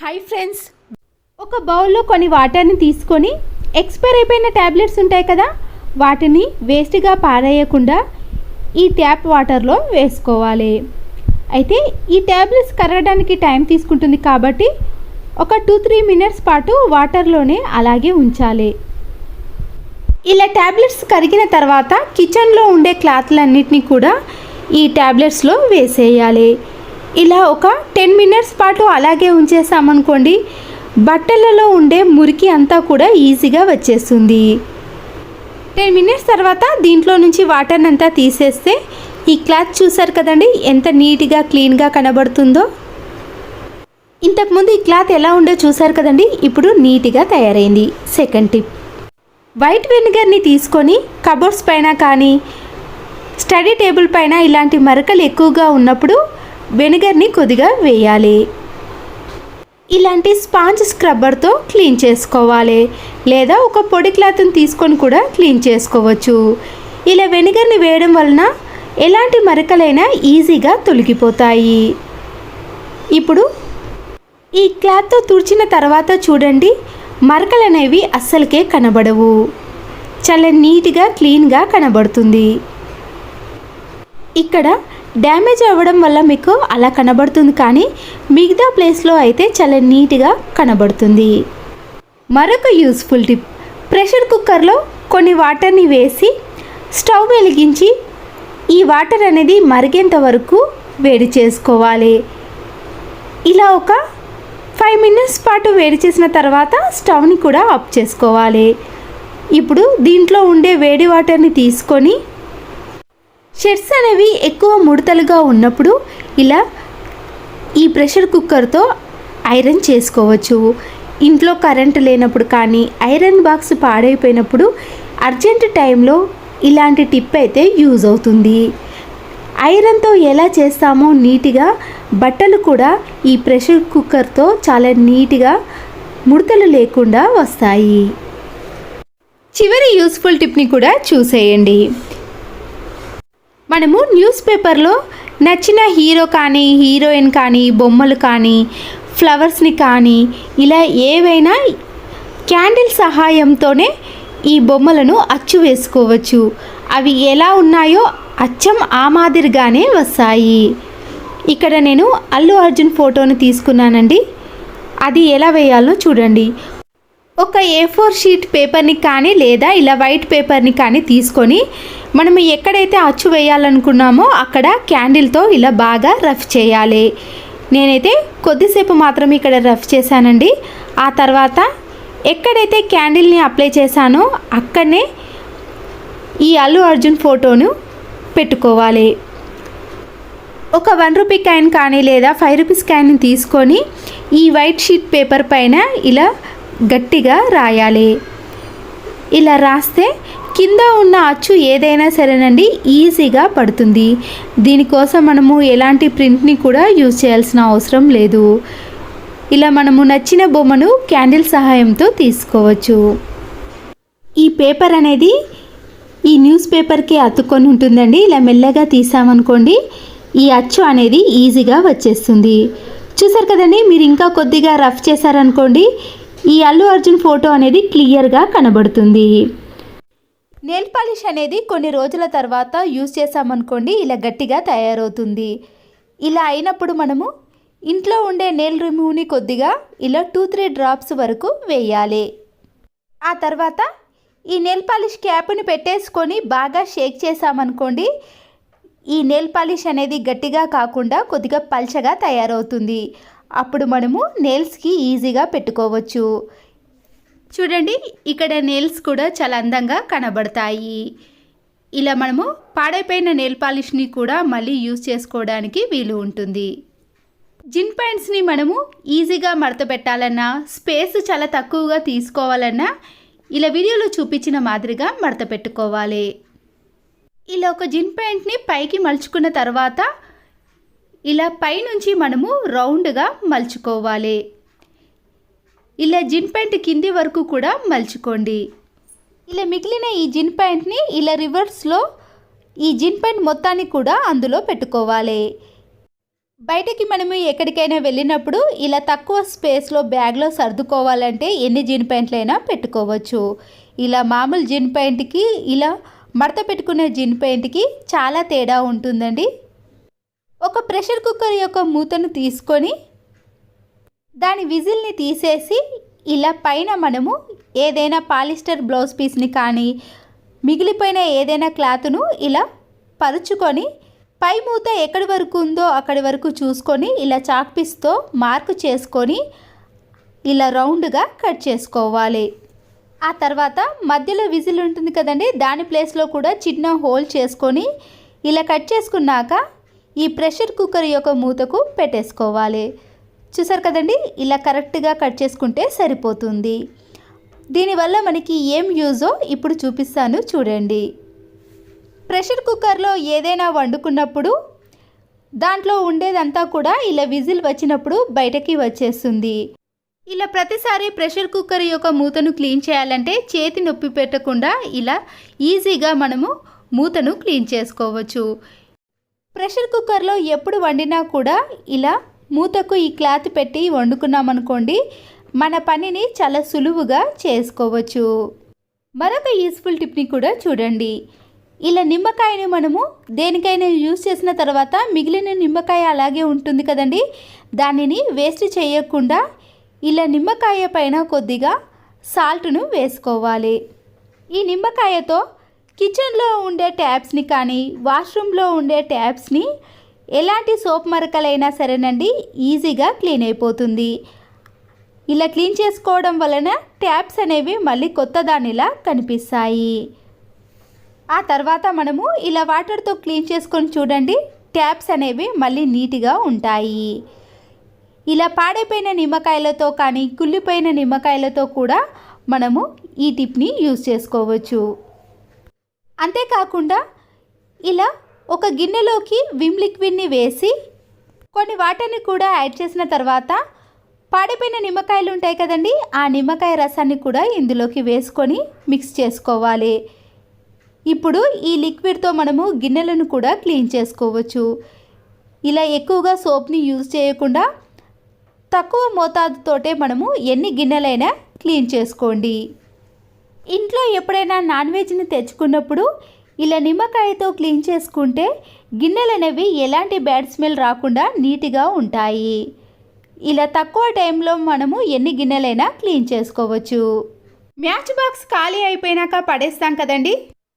Hi friends, ఒక బౌల్లో కొన్ని వాటర్ని తీసుకొని ఎక్స్పైర్ అయిపోయిన ట్యాబ్లెట్స్ ఉంటాయి కదా, వాటిని వేస్ట్గా పారేయకుండా ఈ ట్యాప్ వాటర్లో వేసుకోవాలి. అయితే ఈ ట్యాబ్లెట్స్ కరగడానికి టైం తీసుకుంటుంది కాబట్టి ఒక 2-3 మినిట్స్ పాటు వాటర్లోనే అలాగే ఉంచాలి. ఇలా ట్యాబ్లెట్స్ కరిగిన తర్వాత కిచెన్లో ఉండే క్లాత్లన్నిటినీ కూడా ఈ ట్యాబ్లెట్స్లో వేసేయాలి. ఇలా ఒక 10 మినిట్స్ పాటు అలాగే ఉంచేసామనుకోండి, బట్టలలో ఉండే మురికి అంతా కూడా ఈజీగా వచ్చేస్తుంది. 10 మినిట్స్ తర్వాత దీంట్లో నుంచి వాటర్ని అంతా తీసేస్తే ఈ క్లాత్ చూసారు కదండి ఎంత నీట్గా క్లీన్గా కనబడుతుందో. ఇంతకుముందు ఈ క్లాత్ ఎలా ఉందో చూసారు కదండి, ఇప్పుడు నీట్గా తయారైంది. సెకండ్ టిప్, వైట్ వెనిగర్ని తీసుకొని కబోర్డ్స్ పైన కానీ స్టడీ టేబుల్ పైన ఇలాంటి మరకలు ఎక్కువగా ఉన్నప్పుడు వెనిగర్ని కొద్దిగా వేయాలి. ఇలాంటి స్పాంజ్ స్క్రబ్బర్తో క్లీన్ చేసుకోవాలి, లేదా ఒక పొడి క్లాత్ని తీసుకొని కూడా క్లీన్ చేసుకోవచ్చు. ఇలా వెనిగర్ని వేయడం వలన ఎలాంటి మరకలైనా ఈజీగా తొలగిపోతాయి. ఇప్పుడు ఈ క్లాత్తో తుడిచిన తర్వాత చూడండి, మరకలు అనేవి అస్సలకే కనబడవు, చాలా నీట్గా క్లీన్గా కనబడుతుంది. ఇక్కడ డ్యామేజ్ అవ్వడం వల్ల మీకు అలా కనబడుతుంది, కానీ మిగతా ప్లేస్లో అయితే చాలా నీట్గా కనబడుతుంది. మరొక యూస్ఫుల్ టిప్, ప్రెషర్ కుక్కర్లో కొన్ని వాటర్ని వేసి స్టవ్ వెలిగించి ఈ వాటర్ అనేది మరిగేంత వరకు వేడి చేసుకోవాలి. ఇలా ఒక 5 మినిట్స్ పాటు వేడి చేసిన తర్వాత స్టవ్ని కూడా ఆఫ్ చేసుకోవాలి. ఇప్పుడు దీంట్లో ఉండే వేడి వాటర్ని తీసుకొని షర్ట్స్ అనేవి ఎక్కువ ముడతలుగా ఉన్నప్పుడు ఇలా ఈ ప్రెషర్ కుక్కర్తో ఐరన్ చేసుకోవచ్చు. ఇంట్లో కరెంటు లేనప్పుడు కానీ ఐరన్ బాక్స్ పాడైపోయినప్పుడు అర్జెంట్ టైంలో ఇలాంటి టిప్ అయితే యూజ్ అవుతుంది. ఐరన్తో ఎలా చేస్తామో నీట్గా బట్టలు కూడా ఈ ప్రెషర్ కుక్కర్తో చాలా నీట్గా ముడతలు లేకుండా వస్తాయి. చివరి యూస్ఫుల్ టిప్ని కూడా చూసేయండి. మనము న్యూస్ పేపర్లో నచ్చిన హీరో కానీ హీరోయిన్ కానీ బొమ్మలు కానీ ఫ్లవర్స్ని కానీ ఇలా ఏవైనా క్యాండిల్ సహాయంతోనే ఈ బొమ్మలను అచ్చు వేసుకోవచ్చు. అవి ఎలా ఉన్నాయో అచ్చం ఆ మాదిరిగానే వస్తాయి. ఇక్కడ నేను అల్లు అర్జున్ ఫోటోని తీసుకున్నానండి, అది ఎలా వేయాలో చూడండి. ఒక A4 షీట్ పేపర్ని కానీ లేదా ఇలా వైట్ పేపర్ని కానీ తీసుకొని మనము ఎక్కడైతే అచ్చు వేయాలనుకున్నామో అక్కడ క్యాండిల్తో ఇలా బాగా రఫ్ చేయాలి. నేనైతే కొద్దిసేపు మాత్రం ఇక్కడ రఫ్ చేశానండి. ఆ తర్వాత ఎక్కడైతే క్యాండిల్ని అప్లై చేశానో అక్కడనే ఈ అల్లు అర్జున్ ఫోటోను పెట్టుకోవాలి. ఒక 1 రూపీ కాయిన్ కానీ లేదా 5 రూపీస్ కాయిన్ని తీసుకొని ఈ వైట్ షీట్ పేపర్ పైన ఇలా గట్టిగా రాయాలి. ఇలా రాస్తే కింద ఉన్న అచ్చు ఏదైనా సరేనండి ఈజీగా పడుతుంది. దీనికోసం మనము ఎలాంటి ప్రింట్ని కూడా యూజ్ చేయాల్సిన అవసరం లేదు. ఇలా మనము నచ్చిన బొమ్మను క్యాండిల్ సహాయంతో తీసుకోవచ్చు. ఈ పేపర్ అనేది ఈ న్యూస్ పేపర్కి అతుక్కొని ఉంటుందండి. ఇలా మెల్లగా తీసామనుకోండి ఈ అచ్చు అనేది ఈజీగా వచ్చేస్తుంది. చూసారు కదండి, మీరు ఇంకా కొద్దిగా రఫ్ చేశారనుకోండి ఈ అల్లు అర్జున్ ఫోటో అనేది క్లియర్గా కనబడుతుంది. నెయిల్ పాలిష్ అనేది కొన్ని రోజుల తర్వాత యూజ్ చేసామనుకోండి ఇలా గట్టిగా తయారవుతుంది. ఇలా అయినప్పుడు మనము ఇంట్లో ఉండే నెయిల్ రిమూవ్ని కొద్దిగా ఇలా 2-3 డ్రాప్స్ వరకు వేయాలి. ఆ తర్వాత ఈ నెయిల్ పాలిష్ క్యాప్ని పెట్టేసుకొని బాగా షేక్ చేసామనుకోండి ఈ నెయిల్ పాలిష్ అనేది గట్టిగా కాకుండా కొద్దిగా పల్చగా తయారవుతుంది. అప్పుడు మనము నెయిల్స్కి ఈజీగా పెట్టుకోవచ్చు. చూడండి, ఇక్కడ నెయిల్స్ కూడా చాలా అందంగా కనబడతాయి. ఇలా మనము పాడైపోయిన నెయిల్ పాలిష్ని కూడా మళ్ళీ యూజ్ చేసుకోవడానికి వీలు ఉంటుంది. జిన్ ప్యాంట్స్ని మనము ఈజీగా మడత పెట్టాలన్నా స్పేస్ చాలా తక్కువగా తీసుకోవాలన్నా ఇలా వీడియోలో చూపించిన మాదిరిగా మడత పెట్టుకోవాలి. ఇలా ఒక జిన్ ప్యాంట్ని పైకి మలుచుకున్న తర్వాత ఇలా పైనుంచి మనము రౌండ్గా మలుచుకోవాలి. ఇలా జిన్ ప్యాంట్ కింది వరకు కూడా మలుచుకోండి. ఇలా మిగిలిన ఈ జిన్ ప్యాంట్ని ఇలా రివర్స్లో ఈ జిన్ ప్యాంట్ మొత్తాన్ని కూడా అందులో పెట్టుకోవాలి. బయటకి మనము ఎక్కడికైనా వెళ్ళినప్పుడు ఇలా తక్కువ స్పేస్లో బ్యాగ్లో సర్దుకోవాలంటే ఎన్ని జీన్ ప్యాంట్లైనా పెట్టుకోవచ్చు. ఇలా మామూలు జీన్ ప్యాంట్కి ఇలా మడత పెట్టుకునే జీన్ ప్యాంట్కి చాలా తేడా ఉంటుందండి. ఒక ప్రెషర్ కుక్కర్ యొక్క మూతను తీసుకొని దాని విజిల్ని తీసేసి ఇలా పైన మనము ఏదైనా పాలిస్టర్ బ్లౌజ్ పీస్ని కానీ మిగిలిపోయిన ఏదైనా క్లాత్ను ఇలా పరుచుకొని పై మూత ఎక్కడి వరకు ఉందో అక్కడి వరకు చూసుకొని ఇలా చాక్ పీస్తో మార్క్ చేసుకొని ఇలా రౌండ్గా కట్ చేసుకోవాలి. ఆ తర్వాత మధ్యలో విజిల్ ఉంటుంది కదండి, దాని ప్లేస్లో కూడా చిన్న హోల్ చేసుకొని ఇలా కట్ చేసుకున్నాక ఈ ప్రెషర్ కుక్కర్ యొక్క మూతకు పెట్టేసుకోవాలి. చూసారు కదండి, ఇలా కరెక్ట్గా కట్ చేసుకుంటే సరిపోతుంది. దీనివల్ల మనకి ఏం యూజో ఇప్పుడు చూపిస్తాను చూడండి. ప్రెషర్ కుక్కర్లో ఏదైనా వండుకున్నప్పుడు దాంట్లో ఉండేదంతా కూడా ఇలా విజిల్ వచ్చినప్పుడు బయటకి వచ్చేస్తుంది. ఇలా ప్రతిసారి ప్రెషర్ కుక్కర్ యొక్క మూతను క్లీన్ చేయాలంటే చేతి నొప్పి పెట్టకుండా ఇలా ఈజీగా మనము మూతను క్లీన్ చేసుకోవచ్చు. ప్రెషర్ కుక్కర్లో ఎప్పుడు వండినా కూడా ఇలా మూతకు ఈ క్లాత్ పెట్టి వండుకున్నామనుకోండి, మన పనిని చాలా సులువుగా చేసుకోవచ్చు. మరొక యూస్ఫుల్ టిప్ని కూడా చూడండి. ఇలా నిమ్మకాయని మనము దేనికైనా యూజ్ చేసిన తర్వాత మిగిలిన నిమ్మకాయ అలాగే ఉంటుంది కదండి, దానిని వేస్ట్ చేయకుండా ఇలా నిమ్మకాయ పైన కొద్దిగా సాల్ట్ను వేసుకోవాలి. ఈ నిమ్మకాయతో కిచెన్లో ఉండే ట్యాప్స్ని కానీ వాష్రూమ్లో ఉండే ట్యాప్స్ని ఎలాంటి సోప్ మరకలైనా సరేనండి ఈజీగా క్లీన్ అయిపోతుంది. ఇలా క్లీన్ చేసుకోవడం వలన ట్యాప్స్ అనేవి మళ్ళీ కొత్త దానిలా కనిపిస్తాయి. ఆ తర్వాత మనము ఇలా వాటర్తో క్లీన్ చేసుకొని చూడండి, ట్యాప్స్ అనేవి మళ్ళీ నీట్గా ఉంటాయి. ఇలా పాడైపోయిన నిమ్మకాయలతో కానీ కుళ్ళిపోయిన నిమ్మకాయలతో కూడా మనము ఈ టిప్ని యూజ్ చేసుకోవచ్చు. అంతేకాకుండా ఇలా ఒక గిన్నెలోకి విమ్ లిక్విడ్ని వేసి కొన్ని వాటర్ని కూడా యాడ్ చేసిన తర్వాత పాడైపోయిన నిమ్మకాయలు ఉంటాయి కదండి, ఆ నిమ్మకాయ రసాన్ని కూడా ఇందులోకి వేసుకొని మిక్స్ చేసుకోవాలి. ఇప్పుడు ఈ లిక్విడ్తో మనము గిన్నెలను కూడా క్లీన్ చేసుకోవచ్చు. ఇలా ఎక్కువగా సోప్ని యూజ్ చేయకుండా తక్కువ మోతాదుతోటే మనము ఎన్ని గిన్నెలైనా క్లీన్ చేసుకోండి. ఇంట్లో ఎప్పుడైనా నాన్ వెజ్ని తెచ్చుకున్నప్పుడు ఇలా నిమ్మకాయతో క్లీన్ చేసుకుంటే గిన్నెలు అనేవి ఎలాంటి బ్యాడ్ స్మెల్ రాకుండా నీట్గా ఉంటాయి. ఇలా తక్కువ టైంలో మనము ఎన్ని గిన్నెలైనా క్లీన్ చేసుకోవచ్చు. మ్యాచ్ బాక్స్ ఖాళీ అయిపోయినాక పడేస్తాం కదండి,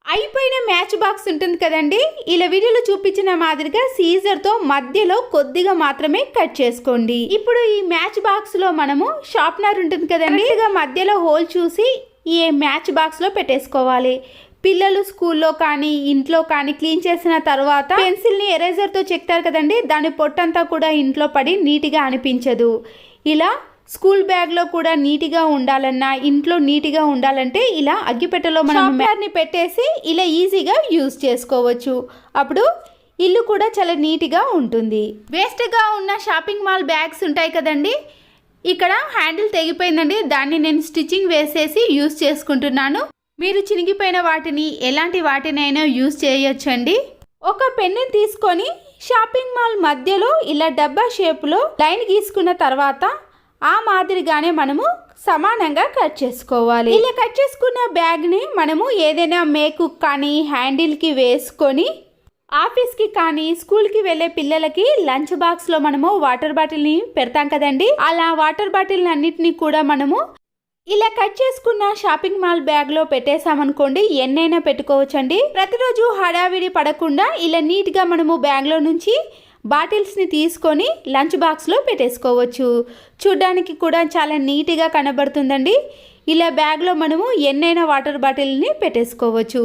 అయిపోయిన మ్యాచ్ బాక్స్ ఉంటుంది కదండి, ఇలా వీడియోలో చూపించిన మాదిరిగా సీజర్తో మధ్యలో కొద్దిగా మాత్రమే కట్ చేసుకోండి. ఇప్పుడు ఈ మ్యాచ్ బాక్స్లో మనము షార్ప్నర్ ఉంటుంది కదండి, మధ్యలో హోల్ చూసి ఈ మ్యాచ్ బాక్స్లో పెట్టేసుకోవాలి. పిల్లలు స్కూల్లో కానీ ఇంట్లో కానీ క్లీన్ చేసిన తర్వాత పెన్సిల్ని ఎరేజర్తో చెక్తారు కదండి, దాని పొట్టంతా కూడా ఇంట్లో పడి నీట్గా అనిపించదు. ఇలా స్కూల్ బ్యాగ్లో కూడా నీట్గా ఉండాలన్నా ఇంట్లో నీట్గా ఉండాలంటే ఇలా అగ్గిపెట్టెలో మనం షార్ప్నర్ని పెట్టేసి ఇలా ఈజీగా యూజ్ చేసుకోవచ్చు. అప్పుడు ఇల్లు కూడా చాలా నీట్గా ఉంటుంది. వేస్ట్గా ఉన్న షాపింగ్ మాల్ బ్యాగ్స్ ఉంటాయి కదండి, ఇక్కడ హ్యాండిల్ తెగిపోయిందండి, దాన్ని నేను స్టిచ్చింగ్ వేసేసి యూజ్ చేసుకుంటున్నాను. మీరు చినిగిపోయిన వాటిని ఎలాంటి వాటినైనా యూజ్ చేయొచ్చండి. ఒక పెన్ను తీసుకొని షాపింగ్ మాల్ మధ్యలో ఇలా డబ్బా షేప్లో లైన్ గీసుకున్న తర్వాత ఆ మాదిరిగానే మనము సమానంగా కట్ చేసుకోవాలి. ఇలా కట్ చేసుకున్న బ్యాగ్ని మనము ఏదైనా మేకు కానీ హ్యాండిల్కి వేసుకొని ఆఫీస్కి కానీ స్కూల్కి వెళ్ళే పిల్లలకి లంచ్ బాక్స్లో మనము వాటర్ బాటిల్ని పెడతాం కదండి, అలా వాటర్ బాటిల్ అన్నిటినీ కూడా మనము ఇలా కట్ చేసుకున్న షాపింగ్ మాల్ బ్యాగ్లో పెట్టేసామనుకోండి, ఎన్నైనా పెట్టుకోవచ్చండి. ప్రతిరోజు హడావిడి పడకుండా ఇలా నీట్గా మనము బ్యాగ్లో నుంచి బాటిల్స్ని తీసుకొని లంచ్ బాక్స్లో పెట్టేసుకోవచ్చు. చూడ్డానికి కూడా చాలా నీట్గా కనబడుతుందండి. ఇలా బ్యాగ్లో మనము ఎన్నైనా వాటర్ బాటిల్ని పెట్టేసుకోవచ్చు.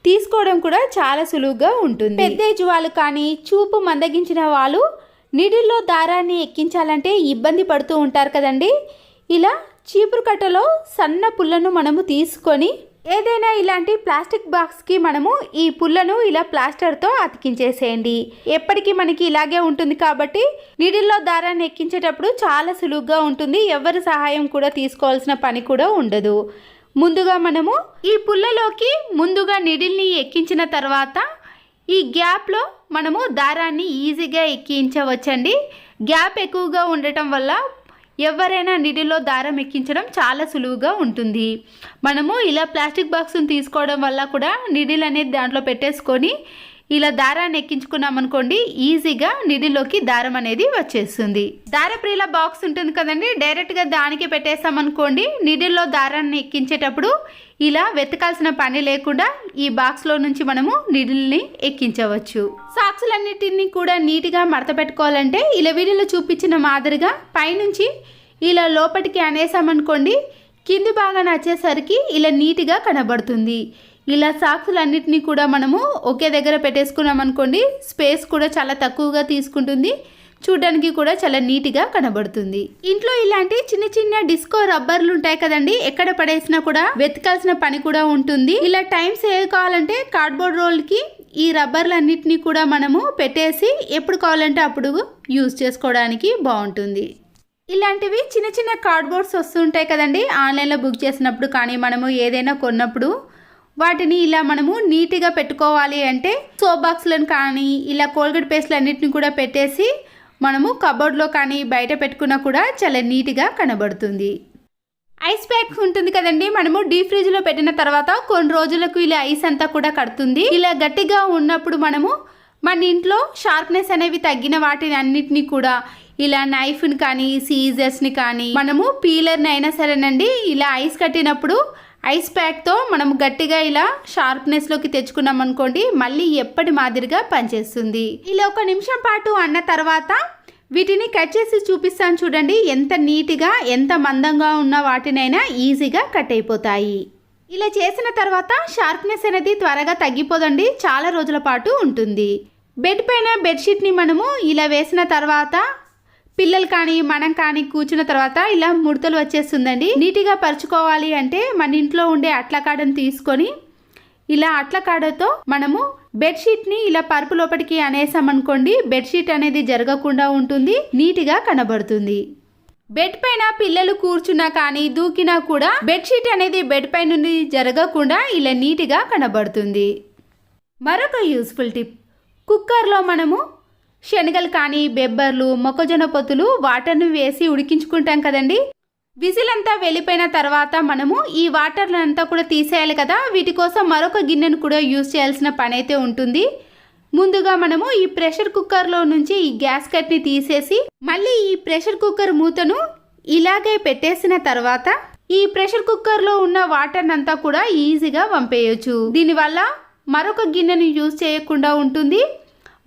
తీసుకోవడం కూడా చాలా సులువుగా ఉంటుంది. పెద్ద ఏజ్ వాళ్ళు కానీ చూపు మందగించిన వాళ్ళు నీడిల్లో దారాన్ని ఎక్కించాలంటే ఇబ్బంది పడుతూ ఉంటారు కదండి. ఇలా చీపురు కట్టలో సన్న పుల్లను మనము తీసుకొని ఏదైనా ఇలాంటి ప్లాస్టిక్ బాక్స్కి మనము ఈ పుల్లను ఇలా ప్లాస్టర్తో అతికించేసేయండి. ఎప్పటికీ మనకి ఇలాగే ఉంటుంది కాబట్టి నీడిల్లో దారాన్ని ఎక్కించేటప్పుడు చాలా సులువుగా ఉంటుంది. ఎవరి సహాయం కూడా తీసుకోవాల్సిన పని కూడా ఉండదు. ముందుగా మనము ఈ పుల్లలోకి ముందుగా నీడిల్ని ఎక్కించిన తర్వాత ఈ గ్యాప్లో మనము దారాన్ని ఈజీగా ఎక్కించవచ్చండి. గ్యాప్ ఎక్కువగా ఉండటం వల్ల ఎవరైనా నీడిల్లో దారం ఎక్కించడం చాలా సులువుగా ఉంటుంది. మనము ఇలా ప్లాస్టిక్ బాక్స్ని తీసుకోవడం వల్ల కూడా నీడిల్ అనేది దాంట్లో పెట్టేసుకొని ఇలా దారాన్ని ఎక్కించుకున్నాం అనుకోండి, ఈజీగా నీడిల్లోకి దారం అనేది వచ్చేస్తుంది. దారప్రియుల బాక్స్ ఉంటుంది కదండి, డైరెక్ట్గా దానికి పెట్టేసామనుకోండి, నీడిల్లో దారాన్ని ఎక్కించేటప్పుడు ఇలా వెతకాల్సిన పని లేకుండా ఈ బాక్స్లో నుంచి మనము నీడిల్ని ఎక్కించవచ్చు. సాక్సులన్నిటిని కూడా నీట్గా మడత పెట్టుకోవాలంటే ఇలా వీడియోలో చూపించిన మాదిరిగా పైనుంచి ఇలా లోపలికి అనేసామనుకోండి, కింది భాగాన వచ్చేసరికి ఇలా నీట్గా కనబడుతుంది. ఇలా సాక్సులన్నిటినీ కూడా మనము ఒకే దగ్గర పెట్టేసుకున్నాం అనుకోండి, స్పేస్ కూడా చాలా తక్కువగా తీసుకుంటుంది, చూడడానికి కూడా చాలా నీట్గా కనబడుతుంది. ఇంట్లో ఇలాంటి చిన్న చిన్న డిస్కో రబ్బర్లు ఉంటాయి కదండి, ఎక్కడ పడేసినా కూడా వెతకాల్సిన పని కూడా ఉంటుంది. ఇలా టైం సేవ్ కావాలంటే కార్డ్బోర్డ్ రోల్కి ఈ రబ్బర్లన్నిటినీ కూడా మనము పెట్టేసి ఎప్పుడు కావాలంటే అప్పుడు యూజ్ చేసుకోవడానికి బాగుంటుంది. ఇలాంటివి చిన్న చిన్న కార్డ్బోర్డ్స్ వస్తుంటాయి కదండి, ఆన్లైన్లో బుక్ చేసినప్పుడు కానీ మనము ఏదైనా కొన్నప్పుడు వాటిని ఇలా మనము నీట్గా పెట్టుకోవాలి అంటే సోప్ బాక్స్లను కానీ ఇలా కోల్గేట్ పేస్ట్లు అన్నిటిని కూడా పెట్టేసి మనము కబోర్డ్లో కానీ బయట పెట్టుకున్నా కూడా చాలా నీట్గా కనబడుతుంది. ఐస్ ప్యాక్ ఉంటుంది కదండి, మనము డీప్ ఫ్రిడ్జ్లో పెట్టిన తర్వాత కొన్ని రోజులకు ఇలా ఐస్ అంతా కూడా కడుతుంది. ఇలా గట్టిగా ఉన్నప్పుడు మనము మన ఇంట్లో షార్ప్నెస్ అనేవి తగ్గిన వాటిని అన్నిటినీ కూడా ఇలా నైఫ్ని కానీ సీజర్స్ని కానీ మనము పీలర్ని అయినా సరేనండి, ఇలా ఐస్ కట్టినప్పుడు ఐస్ ప్యాక్తో మనం గట్టిగా ఇలా షార్ప్నెస్లోకి తెచ్చుకున్నాం అనుకోండి, మళ్ళీ ఎప్పటి మాదిరిగా పనిచేస్తుంది. ఇలా 1 నిమిషం పాటు అన్న తర్వాత వీటిని కట్ చేసి చూపిస్తాను చూడండి, ఎంత నీట్గా ఎంత మందంగా ఉన్న వాటినైనా ఈజీగా కట్ అయిపోతాయి. ఇలా చేసిన తర్వాత షార్ప్నెస్ అనేది త్వరగా తగ్గిపోదండి, చాలా రోజుల పాటు ఉంటుంది. బెడ్ పైన బెడ్షీట్ని మనము ఇలా వేసిన తర్వాత పిల్లలు కానీ మనం కానీ కూర్చున్న తర్వాత ఇలా ముడతలు వచ్చేస్తుందండి. నీట్గా పరుచుకోవాలి అంటే మన ఇంట్లో ఉండే అట్లకాడను తీసుకొని ఇలా అట్లకాడతో మనము బెడ్షీట్ని ఇలా పరుపు లోపలికి అనేసామనుకోండి, బెడ్షీట్ అనేది జరగకుండా ఉంటుంది, నీట్గా కనబడుతుంది. బెడ్ పైన పిల్లలు కూర్చున్నా కానీ దూకినా కూడా బెడ్షీట్ అనేది బెడ్ పై నుండి జరగకుండా ఇలా నీట్గా కనబడుతుంది. మరొక యూస్ఫుల్ టిప్, కుక్కర్లో మనము శనగలు కానీ బెబ్బర్లు మొక్కజొన్న పొత్తులు వాటర్ని వేసి ఉడికించుకుంటాం కదండి, విజిల్ అంతా వెళ్ళిపోయిన తర్వాత మనము ఈ వాటర్లంతా కూడా తీసేయాలి కదా, వీటి కోసం మరొక గిన్నెను కూడా యూజ్ చేయాల్సిన పని అయితే ఉంటుంది. ముందుగా మనము ఈ ప్రెషర్ కుక్కర్లో నుంచి ఈ గ్యాస్ కట్ని తీసేసి మళ్ళీ ఈ ప్రెషర్ కుక్కర్ మూతను ఇలాగే పెట్టేసిన తర్వాత ఈ ప్రెషర్ కుక్కర్లో ఉన్న వాటర్ అంతా కూడా ఈజీగా వంపేయచ్చు. దీనివల్ల మరొక గిన్నెను యూజ్ చేయకుండా ఉంటుంది,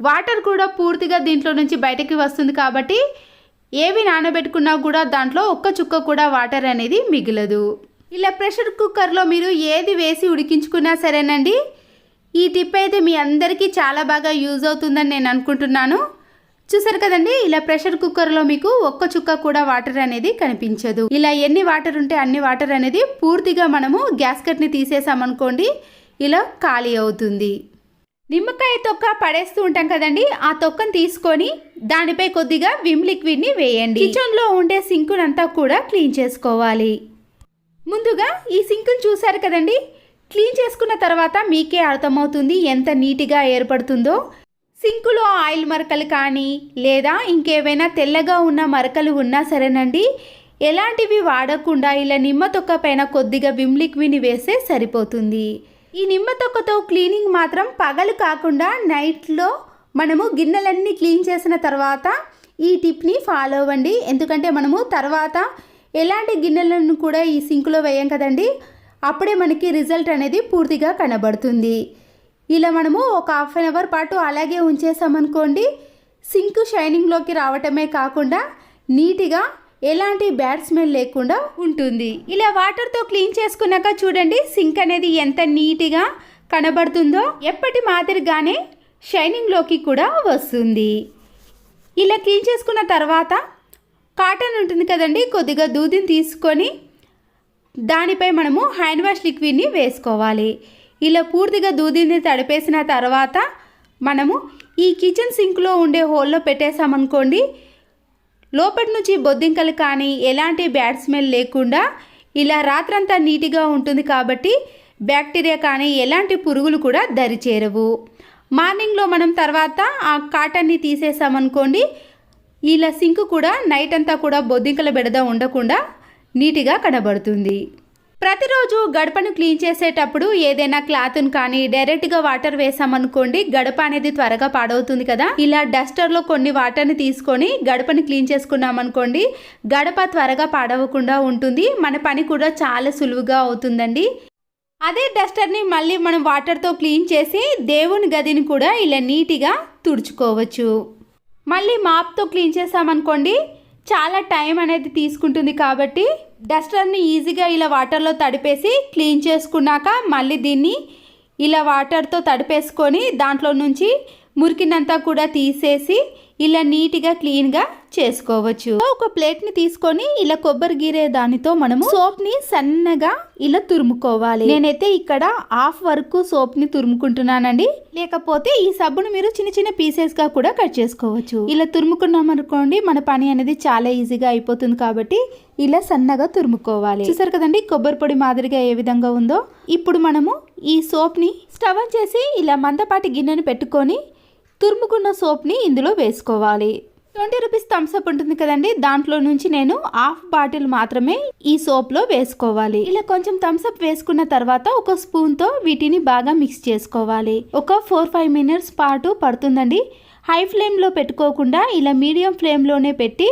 వాటర్ కూడా పూర్తిగా దీంట్లో నుంచి బయటకి వస్తుంది కాబట్టి ఏవి నానబెట్టుకున్నా కూడా దాంట్లో ఒక్క చుక్క కూడా వాటర్ అనేది మిగలదు. ఇలా ప్రెషర్ కుక్కర్లో మీరు ఏది వేసి ఉడికించుకున్నా సరేనండి, ఈ టిప్ అయితే మీ అందరికీ చాలా బాగా యూజ్ అవుతుందని నేను అనుకుంటున్నాను. చూసారు కదండి, ఇలా ప్రెషర్ కుక్కర్లో మీకు ఒక్క చుక్క కూడా వాటర్ అనేది కనిపించదు. ఇలా ఎన్ని వాటర్ ఉంటే అన్ని వాటర్ అనేది పూర్తిగా మనము గ్యాస్ కట్ని తీసేసామనుకోండి, ఇలా ఖాళీ అవుతుంది. నిమ్మకాయ తొక్క పడేస్తూ ఉంటాం కదండి, ఆ తొక్కను తీసుకొని దానిపై కొద్దిగా విమ్ లిక్విడ్ని వేయండి. కిచెన్లో ఉండే సింకునంతా కూడా క్లీన్ చేసుకోవాలి. ముందుగా ఈ సింకును చూసారు కదండి, క్లీన్ చేసుకున్న తర్వాత మీకే అర్థమవుతుంది ఎంత నీట్గా ఏర్పడుతుందో. సింకులో ఆయిల్ మరకలు కానీ లేదా ఇంకేవైనా తెల్లగా ఉన్న మరకలు ఉన్నా సరేనండి, ఎలాంటివి వాడకుండా ఇలా నిమ్మ తొక్క పైన కొద్దిగా విమ్ లిక్విడ్ని వేస్తే సరిపోతుంది. ఈ నిమ్మ తొక్కతో క్లీనింగ్ మాత్రం పగలు కాకుండా నైట్లో మనము గిన్నెలన్నీ క్లీన్ చేసిన తర్వాత ఈ టిప్ని ఫాలో అవ్వండి. ఎందుకంటే మనము తర్వాత ఎలాంటి గిన్నెలను కూడా ఈ సింకులో వేయం కదండి, అప్పుడే మనకి రిజల్ట్ అనేది పూర్తిగా కనబడుతుంది. ఇలా మనము ఒక హాఫ్ అన్ అవర్ పాటు అలాగే ఉంచేసామనుకోండి, సింక్ షైనింగ్లోకి రావటమే కాకుండా నీట్గా ఎలాంటి బ్యాడ్ స్మెల్ లేకుండా ఉంటుంది. ఇలా వాటర్తో క్లీన్ చేసుకున్నాక చూడండి సింక్ అనేది ఎంత నీట్గా కనబడుతుందో, ఎప్పటి మాదిరిగానే షైనింగ్లోకి కూడా వస్తుంది. ఇలా క్లీన్ చేసుకున్న తర్వాత కాటన్ ఉంటుంది కదండి, కొద్దిగా దూదిని తీసుకొని దానిపై మనము హ్యాండ్ వాష్ లిక్విడ్ని వేసుకోవాలి. ఇలా పూర్తిగా దూదిని తడిపేసిన తర్వాత మనము ఈ కిచెన్ సింక్లో ఉండే హోల్లో పెట్టేసామనుకోండి, లోపటి నుంచి బొద్దింకలు కానీ ఎలాంటి బ్యాడ్ స్మెల్ లేకుండా ఇలా రాత్రంతా నీట్గా ఉంటుంది కాబట్టి బ్యాక్టీరియా కానీ ఎలాంటి పురుగులు కూడా దరి చేరవు. మార్నింగ్లో మనం తర్వాత ఆ కాటన్ని తీసేసామనుకోండి, ఇలా సింక్ కూడా నైట్ అంతా కూడా బొద్దింకల బెడద ఉండకుండా నీట్గా కనబడుతుంది. ప్రతిరోజు గడపను క్లీన్ చేసేటప్పుడు ఏదైనా క్లాత్ను కానీ డైరెక్ట్గా వాటర్ వేసామనుకోండి, గడప అనేది త్వరగా పాడవుతుంది కదా. ఇలా డస్టర్లో కొన్ని వాటర్ని తీసుకొని గడపని క్లీన్ చేసుకున్నామనుకోండి, గడప త్వరగా పాడవకుండా ఉంటుంది. మన పని కూడా చాలా సులువుగా అవుతుందండి. అదే డస్టర్ని మళ్ళీ మనం వాటర్తో క్లీన్ చేసి దేవుని గదిని కూడా ఇలా నీట్గా తుడుచుకోవచ్చు. మళ్ళీ మాప్తో క్లీన్ చేసామనుకోండి, చాలా టైం అనేది తీసుకుంటుంది. కాబట్టి డస్టర్ని ఈజీగా ఇలా వాటర్లో తడిపేసి క్లీన్ చేసుకున్నాక మళ్ళీ దీన్ని ఇలా వాటర్తో తడిపేసుకొని దాంట్లో నుంచి మురికినంతా కూడా తీసేసి ఇలా నీట్గా క్లీన్గా చేసుకోవచ్చు. ఒక ప్లేట్ని తీసుకొని ఇలా కొబ్బరి గీరే దానితో మనము సోప్ని సన్నగా ఇలా తురుముకోవాలి. నేనైతే ఇక్కడ హాఫ్ వరకు సోప్ని తురుముకుంటున్నానండి. లేకపోతే ఈ సబ్బును మీరు చిన్న చిన్న పీసెస్గా కూడా కట్ చేసుకోవచ్చు. ఇలా తురుముకున్నాం అనుకోండి, మన పని అనేది చాలా ఈజీగా అయిపోతుంది. కాబట్టి ఇలా సన్నగా తురుముకోవాలి. చూసారు కదండి కొబ్బరి పొడి మాదిరిగా ఏ విధంగా ఉందో. ఇప్పుడు మనము ఈ సోప్ని స్టవ్ ఆన్ చేసి ఇలా మందపాటి గిన్నెను పెట్టుకొని తురుముకున్న సోప్ని ఇందులో వేసుకోవాలి. 20 రూపీస్ థమ్స్అప్ ఉంటుంది కదండి, దాంట్లో నుంచి నేను హాఫ్ బాటిల్ మాత్రమే ఈ సోప్లో వేసుకోవాలి. ఇలా కొంచెం థమ్స్అప్ వేసుకున్న తర్వాత ఒక స్పూన్తో వీటిని బాగా మిక్స్ చేసుకోవాలి. ఒక 4-5 మినిట్స్ పాటు పడుతుందండి. హై ఫ్లేమ్లో పెట్టుకోకుండా ఇలా మీడియం ఫ్లేమ్లోనే పెట్టి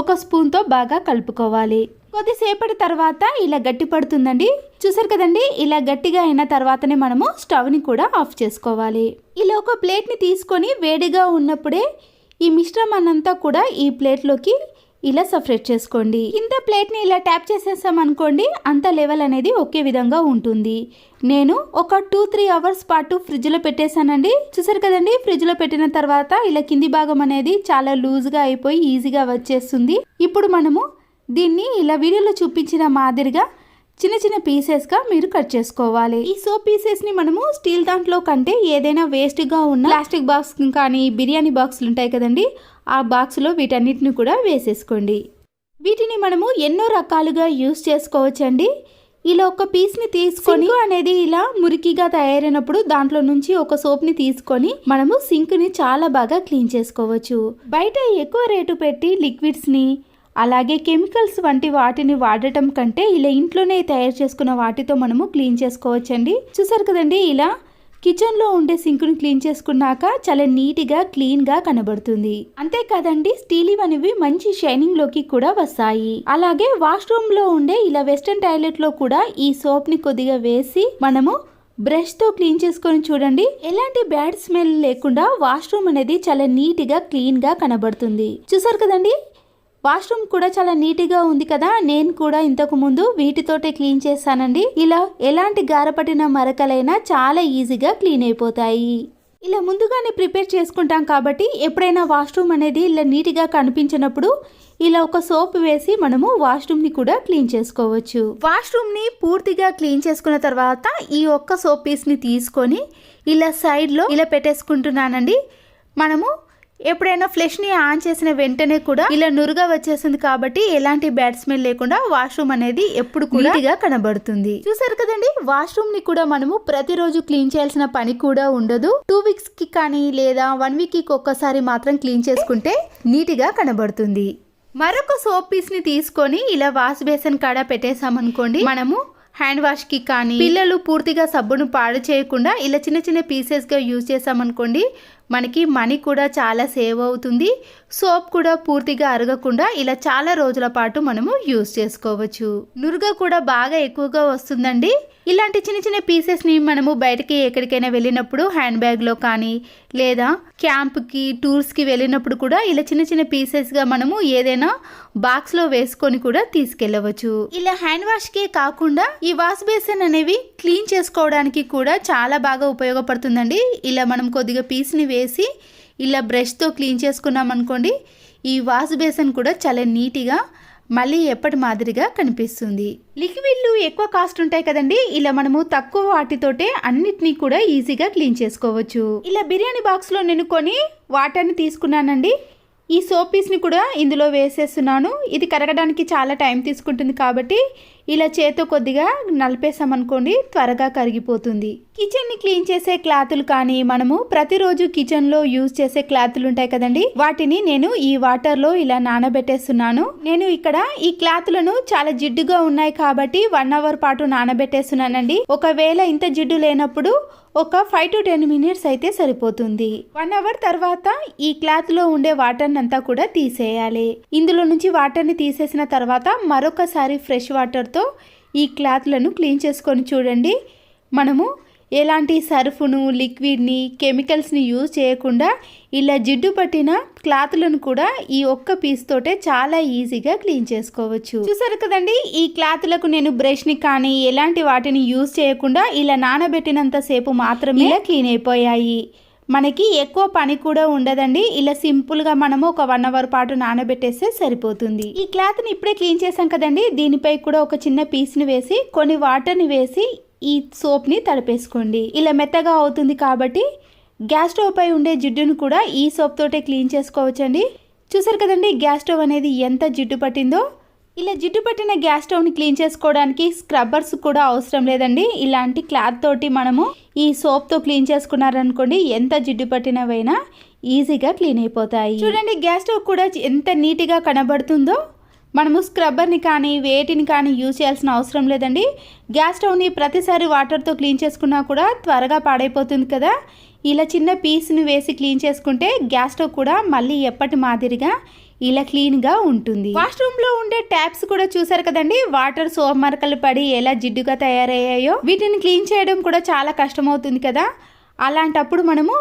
ఒక స్పూన్తో బాగా కలుపుకోవాలి. కొద్దిసేపటి తర్వాత ఇలా గట్టి పడుతుందండి. చూసారు కదండి, ఇలా గట్టిగా అయిన తర్వాతనే మనము స్టవ్ని కూడా ఆఫ్ చేసుకోవాలి. ఇలా ఒక ప్లేట్ని తీసుకొని వేడిగా ఉన్నప్పుడే ఈ మిశ్రమాన్నంతా కూడా ఈ ప్లేట్లోకి ఇలా సపరేట్ చేసుకోండి. కింద ప్లేట్ని ఇలా ట్యాప్ చేసేసాం అనుకోండి, అంత లెవెల్ అనేది ఒకే విధంగా ఉంటుంది. నేను ఒక 2-3 అవర్స్ పాటు ఫ్రిడ్జ్లో పెట్టేశానండి. చూసారు కదండి, ఫ్రిడ్జ్లో పెట్టిన తర్వాత ఇలా కింది భాగం అనేది చాలా లూజ్గా అయిపోయి ఈజీగా వచ్చేస్తుంది. ఇప్పుడు మనము దీన్ని ఇలా వీడియోలో చూపించిన మాదిరిగా చిన్న చిన్న పీసెస్గా మీరు కట్ చేసుకోవాలి. ఈ సోప్ పీసెస్ని మనము స్టీల్ దాంట్లో కంటే ఏదైనా వేస్ట్గా ఉన్న ప్లాస్టిక్ బాక్స్ కానీ బిర్యానీ బాక్సులు ఉంటాయి కదండి, ఆ బాక్స్లో వీటన్నిటిని కూడా వేసేసుకోండి. వీటిని మనము ఎన్నో రకాలుగా యూస్ చేసుకోవచ్చండి. ఇలా ఒక పీస్ని తీసుకొని అనేది ఇలా మురికిగా తయారైనప్పుడు దాంట్లో నుంచి ఒక సోప్ని తీసుకొని మనము సింక్ని చాలా బాగా క్లీన్ చేసుకోవచ్చు. బయట ఎక్కువ రేటు పెట్టి లిక్విడ్స్ని అలాగే కెమికల్స్ వంటి వాటిని వాడటం కంటే ఇలా ఇంట్లోనే తయారు చేసుకున్న వాటితో మనము క్లీన్ చేసుకోవచ్చండి. చూసారు కదండి, ఇలా కిచెన్లో ఉండే సింక్ను క్లీన్ చేసుకున్నాక చాలా నీట్గా క్లీన్గా కనబడుతుంది. అంతేకాదండి, స్టీల్ అనేవి మంచి షైనింగ్లోకి కూడా వస్తాయి. అలాగే వాష్రూమ్లో ఉండే ఇలా వెస్టర్న్ టాయిలెట్లో కూడా ఈ సోప్ని కొద్దిగా వేసి మనము బ్రష్తో క్లీన్ చేసుకొని చూడండి, ఎలాంటి బ్యాడ్ స్మెల్ లేకుండా వాష్రూమ్ అనేది చాలా నీట్గా క్లీన్గా కనబడుతుంది. చూసారు కదండి, వాష్రూమ్ కూడా చాలా నీట్గా ఉంది కదా. నేను కూడా ఇంతకు ముందు వీటితోటే క్లీన్ చేశానండి. ఇలా ఎలాంటి గారపట్టిన మరకలైనా చాలా ఈజీగా క్లీన్ అయిపోతాయి. ఇలా ముందుగానే ప్రిపేర్ చేసుకుంటాం కాబట్టి ఎప్పుడైనా వాష్రూమ్ అనేది ఇలా నీట్గా కనిపించినప్పుడు ఇలా ఒక సోప్ వేసి మనము వాష్రూమ్ని కూడా క్లీన్ చేసుకోవచ్చు. వాష్రూమ్ని పూర్తిగా క్లీన్ చేసుకున్న తర్వాత ఈ ఒక్క సోప్ పీస్ని తీసుకొని ఇలా సైడ్లో ఇలా పెట్టేసుకుంటున్నానండి. మనము ఎప్పుడైనా ఫ్లష్ని ఆన్ చేసిన వెంటనే కూడా ఇలా నురుగా వచ్చేస్తుంది కాబట్టి ఎలాంటి బ్యాడ్ స్మెల్ లేకుండా వాష్రూమ్ అనేది ఎప్పుడు కూడా నీట్గా కనబడుతుంది. చూసారు కదండి, వాష్రూమ్ ని కూడా మనము ప్రతిరోజు క్లీన్ చేయాల్సిన పని కూడా ఉండదు. 2 వీక్స్ కి కానీ లేదా 1 వీక్ కి ఒక్కసారి మాత్రం క్లీన్ చేసుకుంటే నీట్గా కనబడుతుంది. మరొక సోప్ పీస్ ని తీసుకొని ఇలా వాష్ బేసిన్ కాడ పెట్టేసామనుకోండి, మనము హ్యాండ్ వాష్కి కానీ పిల్లలు పూర్తిగా సబ్బును పాడు చేయకుండా ఇలా చిన్న చిన్న పీసెస్గా యూజ్ చేసామనుకోండి, మనకి మనీ కూడా చాలా సేవ్ అవుతుంది. సోప్ కూడా పూర్తిగా అరగకుండా ఇలా చాలా రోజుల పాటు మనము యూజ్ చేసుకోవచ్చు. నురుగ కూడా బాగా ఎక్కువగా వస్తుందండి. ఇలాంటి చిన్న చిన్న పీసెస్ని మనము బయటకి ఎక్కడికైనా వెళ్ళినప్పుడు హ్యాండ్ బ్యాగ్లో కానీ లేదా క్యాంప్కి టూర్స్కి వెళ్ళినప్పుడు కూడా ఇలా చిన్న చిన్న పీసెస్గా మనము ఏదైనా బాక్స్లో వేసుకొని కూడా తీసుకెళ్ళవచ్చు. ఇలా హ్యాండ్ వాష్కే కాకుండా ఈ వాష్ బేసిన్ అనేవి క్లీన్ చేసుకోవడానికి కూడా చాలా బాగా ఉపయోగపడుతుందండి. ఇలా మనం కొద్దిగా పీస్ని వేసి ఇలా బ్రష్తో క్లీన్ చేసుకున్నాం అనుకోండి, ఈ వాష్ బేసిన్ కూడా చాలా నీట్గా మళ్ళీ ఎప్పటి మాదిరిగా కనిపిస్తుంది. లిక్విడ్లు ఎక్కువ కాస్ట్ ఉంటాయి కదండి, ఇలా మనము తక్కువ వాటితోటే అన్నిటినీ కూడా ఈజీగా క్లీన్ చేసుకోవచ్చు. ఇలా బిర్యానీ బాక్స్లో నేను కొన్ని వాటర్ని తీసుకున్నానండి. ఈ సోప్ పీస్ని కూడా ఇందులో వేసేస్తున్నాను. ఇది కరగడానికి చాలా టైం తీసుకుంటుంది కాబట్టి ఇలా చేత్తో కొద్దిగా నలిపేసామనుకోండి త్వరగా కరిగిపోతుంది. కిచెన్ని క్లీన్ చేసే క్లాతులు కానీ మనము ప్రతిరోజు కిచెన్లో యూజ్ చేసే క్లాతులు ఉంటాయి కదండి, వాటిని నేను ఈ వాటర్లో ఇలా నానబెట్టేస్తున్నాను. నేను ఇక్కడ ఈ క్లాతులను చాలా జిడ్డుగా ఉన్నాయి కాబట్టి 1 అవర్ పాటు నానబెట్టేస్తున్నానండి. ఒకవేళ ఇంత జిడ్డు లేనప్పుడు ఒక 5 to 10 మినిట్స్ అయితే సరిపోతుంది. 1 అవర్ తర్వాత ఈ క్లాత్లో ఉండే వాటర్ని అంతా కూడా తీసేయాలి. ఇందులో నుంచి వాటర్ని తీసేసిన తర్వాత మరొకసారి ఫ్రెష్ వాటర్తో ఈ క్లాత్లను క్లీన్ చేసుకొని చూడండి. మనము ఎలాంటి సర్ఫును, లిక్విడ్ని, కెమికల్స్ని యూజ్ చేయకుండా ఇలా జిడ్డు పట్టిన క్లాత్లను కూడా ఈ ఒక్క పీస్ తోటే చాలా ఈజీగా క్లీన్ చేసుకోవచ్చు. చూసారు కదండి, ఈ క్లాత్లకు నేను బ్రష్ని కానీ ఎలాంటి వాటిని యూజ్ చేయకుండా ఇలా నానబెట్టినంత సేపు మాత్రమే ఇలా క్లీన్ అయిపోయాయి. మనకి ఎక్కువ పని కూడా ఉండదండి. ఇలా సింపుల్గా మనము ఒక 1 అవర్ పాటు నానబెట్టేస్తే సరిపోతుంది. ఈ క్లాత్ని ఇప్పుడే క్లీన్ చేసాం కదండి, దీనిపై కూడా ఒక చిన్న పీస్ని వేసి కొన్ని వాటర్ని వేసి ఈ సోప్ని తడిపేసుకోండి. ఇలా మెత్తగా అవుతుంది కాబట్టి గ్యాస్ స్టవ్ పై ఉండే జిడ్డును కూడా ఈ సోప్ తోటే క్లీన్ చేసుకోవచ్చండి. చూసారు కదండి గ్యాస్ స్టవ్ అనేది ఎంత జిడ్డు పట్టిందో. ఇలా జిడ్డు పట్టిన గ్యాస్ స్టవ్ని క్లీన్ చేసుకోవడానికి స్క్రబ్బర్స్ కూడా అవసరం లేదండి. ఇలాంటి క్లాత్ తోటి మనము ఈ సోప్తో క్లీన్ చేసుకున్నారనుకోండి ఎంత జిడ్డు పట్టినవైనా ఈజీగా క్లీన్ అయిపోతాయి. చూడండి గ్యాస్ స్టవ్ కూడా ఎంత నీట్గా కనబడుతుందో. మనము స్క్రబ్బర్ని కానీ వేటిని కానీ యూజ్ చేయాల్సిన అవసరం లేదండి. గ్యాస్ స్టవ్ని ప్రతిసారి వాటర్తో క్లీన్ చేసుకున్నా కూడా త్వరగా పాడైపోతుంది కదా. ఇలా చిన్న పీస్ని వేసి క్లీన్ చేసుకుంటే గ్యాస్ స్టవ్ కూడా మళ్ళీ ఎప్పటి మాదిరిగా ఇలా క్లీన్గా ఉంటుంది. వాష్రూమ్లో ఉండే ట్యాప్స్ కూడా చూసారు కదండి, వాటర్ సోప్ మరకలు పడి ఎలా జిడ్డుగా తయారయ్యాయో. వీటిని క్లీన్ చేయడం కూడా చాలా కష్టమవుతుంది కదా. అలాంటప్పుడు మనము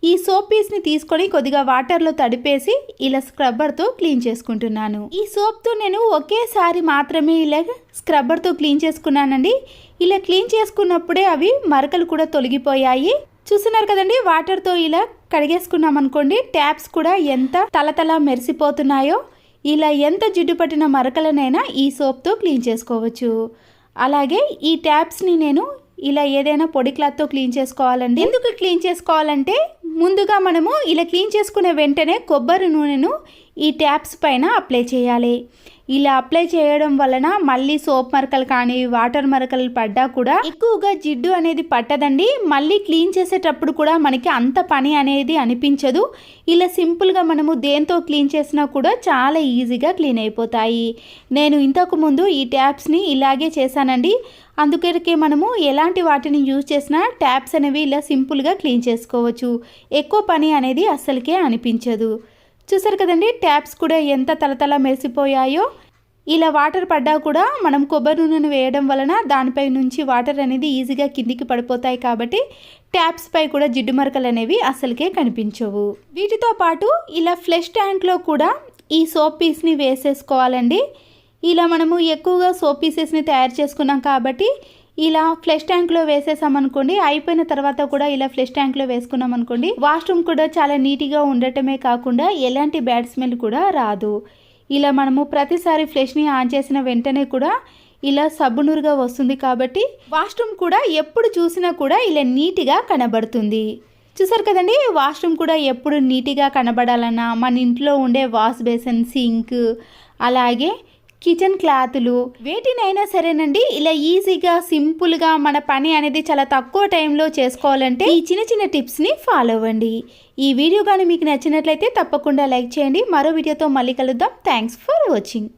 ఈ సోప్ పీస్ని తీసుకొని కొద్దిగా వాటర్లో తడిపేసి ఇలా స్క్రబ్బర్తో క్లీన్ చేసుకుంటున్నాను. ఈ సోప్తో నేను ఒకేసారి మాత్రమే ఇలా స్క్రబ్బర్తో క్లీన్ చేసుకున్నానండి. ఇలా క్లీన్ చేసుకున్నప్పుడే అవి మరకలు కూడా తొలగిపోయాయి. చూస్తున్నారు కదండి, వాటర్తో ఇలా కడిగేసుకున్నాం అనుకోండి ట్యాప్స్ కూడా ఎంత తలతల మెరిసిపోతున్నాయో. ఇలా ఎంత జిడ్డు పట్టిన మరకలనైనా ఈ సోప్తో క్లీన్ చేసుకోవచ్చు. అలాగే ఈ ట్యాప్స్ని నేను ఇలా ఏదైనా పొడి క్లాత్తో క్లీన్ చేసుకోవాలండి. ఎందుకు క్లీన్ చేసుకోవాలంటే ముందుగా మనము ఇలా క్లీన్ చేసుకునే వెంటనే కొబ్బరి నూనెను ఈ ట్యాప్స్ పైన అప్లై చేయాలి. ఇలా అప్లై చేయడం వలన మళ్ళీ సోప్ మరకలు కానీ వాటర్ మరకలు పడ్డా కూడా ఎక్కువగా జిడ్డు అనేది పట్టదండి. మళ్ళీ క్లీన్ చేసేటప్పుడు కూడా మనకి అంత పని అనేది అనిపించదు. ఇలా సింపుల్గా మనము దేంతో క్లీన్ చేసినా కూడా చాలా ఈజీగా క్లీన్ అయిపోతాయి. నేను ఇంతకు ముందు ఈ ట్యాప్స్ని ఇలాగే చేశానండి. అందుకే మనము ఎలాంటి వాటిని యూజ్ చేసినా ట్యాప్స్ అనేవి ఇలా సింపుల్గా క్లీన్ చేసుకోవచ్చు. ఎక్కువ పని అనేది అస్సలకే అనిపించదు. చూసారు కదండి ట్యాప్స్ కూడా ఎంత తలతల మెరిసిపోయాయో. ఇలా వాటర్ పడ్డా కూడా మనం కొబ్బరి నూనెను వేయడం వలన దానిపై నుంచి వాటర్ అనేది ఈజీగా కిందికి పడిపోతాయి కాబట్టి ట్యాప్స్ పై కూడా జిడ్డు మరకలు అనేవి అస్సలకే కనిపించవు. వీటితో పాటు ఇలా ఫ్లష్ ట్యాంక్లో కూడా ఈ సోప్ పీస్ని వేసేసుకోవాలండి. ఇలా మనము ఎక్కువగా సోప్ పీసెస్ని తయారు చేసుకున్నాం కాబట్టి ఇలా ఫ్లష్ ట్యాంక్లో వేసేసామనుకోండి, అయిపోయిన తర్వాత కూడా ఇలా ఫ్లష్ ట్యాంక్లో వేసుకున్నాం అనుకోండి వాష్రూమ్ కూడా చాలా నీట్గా ఉండటమే కాకుండా ఎలాంటి బ్యాడ్ స్మెల్ కూడా రాదు. ఇలా మనము ప్రతిసారి ఫ్లష్ని ఆన్ చేసిన వెంటనే కూడా ఇలా సబ్బునూరుగా వస్తుంది కాబట్టి వాష్రూమ్ కూడా ఎప్పుడు చూసినా కూడా ఇలా నీట్గా కనబడుతుంది. చూసారు కదండి, వాష్రూమ్ కూడా ఎప్పుడు నీట్గా కనబడాలన్నా మన ఇంట్లో ఉండే వాష్ బేసిన్, సింక్, అలాగే కిచెన్ క్లాతులు వేటినైనా సరేనండి ఇలా ఈజీగా సింపుల్గా మన పని అనేది చాలా తక్కువ టైంలో చేసుకోవాలంటే ఈ చిన్న చిన్న టిప్స్ని ఫాలో అవ్వండి. ఈ వీడియో కానీ మీకు నచ్చినట్లయితే తప్పకుండా లైక్ చేయండి. మరో వీడియోతో మళ్ళీ కలుద్దాం. Thanks for watching.